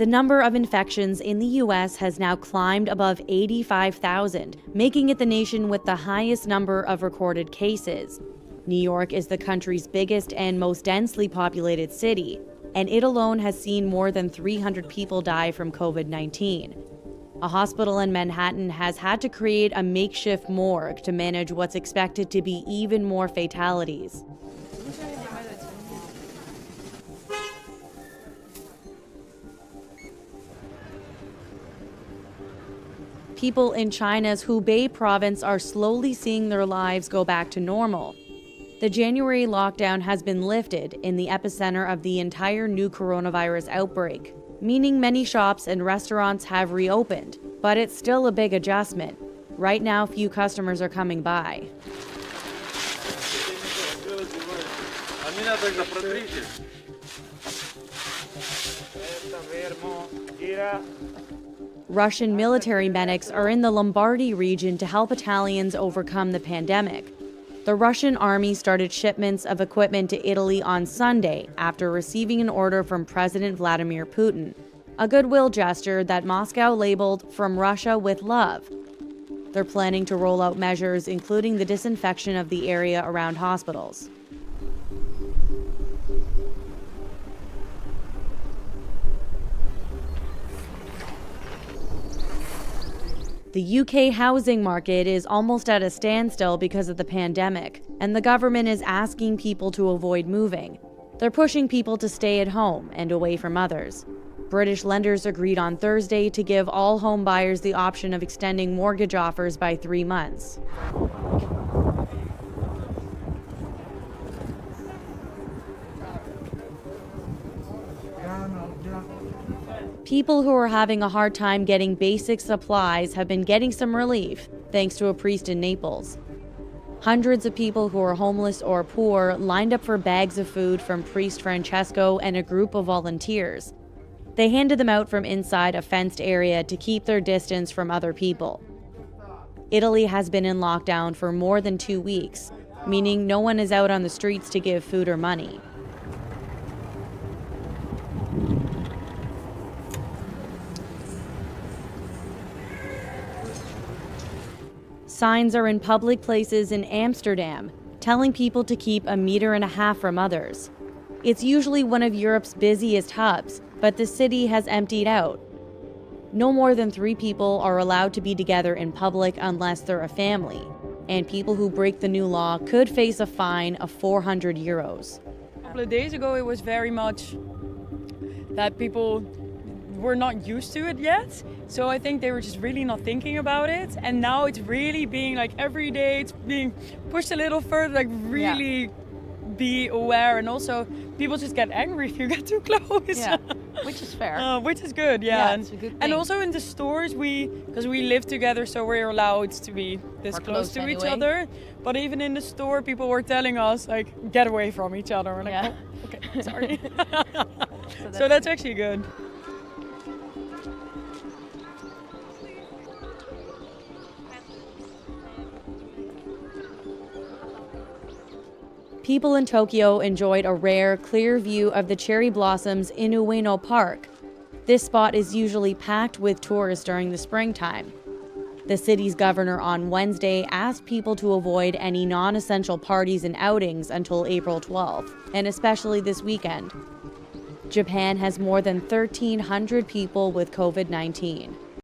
The number of infections in the U.S. has now climbed above 85,000, making it the nation with the highest number of recorded cases. New York is the country's biggest and most densely populated city, and it alone has seen more than 300 people die from COVID-19. A hospital in Manhattan has had to create a makeshift morgue to manage what's expected to be even more fatalities. People in China's Hubei province are slowly seeing their lives go back to normal. The January lockdown has been lifted in the epicenter of the entire new coronavirus outbreak, meaning many shops and restaurants have reopened, but it's still a big adjustment. Right now, few customers are coming by. Russian military medics are in the Lombardy region to help Italians overcome the pandemic. The Russian army started shipments of equipment to Italy on Sunday after receiving an order from President Vladimir Putin, a goodwill gesture that Moscow labeled "From Russia with Love." They're planning to roll out measures including the disinfection of the area around hospitals. The UK housing market is almost at a standstill because of the pandemic, and the government is asking people to avoid moving. They're pushing people to stay at home and away from others. British lenders agreed on Thursday to give all home buyers the option of extending mortgage offers by 3 months. People who are having a hard time getting basic supplies have been getting some relief, thanks to a priest in Naples. Hundreds of people who are homeless or poor lined up for bags of food from Priest Francesco and a group of volunteers. They handed them out from inside a fenced area to keep their distance from other people. Italy has been in lockdown for more than 2 weeks, meaning no one is out on the streets to give food or money. Signs are in public places in Amsterdam, telling people to keep 1.5 meters from others. It's usually one of Europe's busiest hubs, but the city has emptied out. No more than 3 people are allowed to be together in public unless they're a family, and people who break the new law could face a fine of 400 euros. A couple of days ago, it was very much that people were not used to it yet. So I think they were just really not thinking about it. And now it's really being like every day, it's being pushed a little further, like really be aware. And also people just get angry if you get too close. Yeah, which is fair. Which is good, yeah. It's a good thing. And also in the stores, because we live together, so we're allowed to be this close to each other. But even in the store, people were telling us, like, get away from each other. We're like, oh, okay, sorry. So that's actually good. People in Tokyo enjoyed a rare, clear view of the cherry blossoms in Ueno Park. This spot is usually packed with tourists during the springtime. The city's governor on Wednesday asked people to avoid any non-essential parties and outings until April 12th, and especially this weekend. Japan has more than 1,300 people with COVID-19.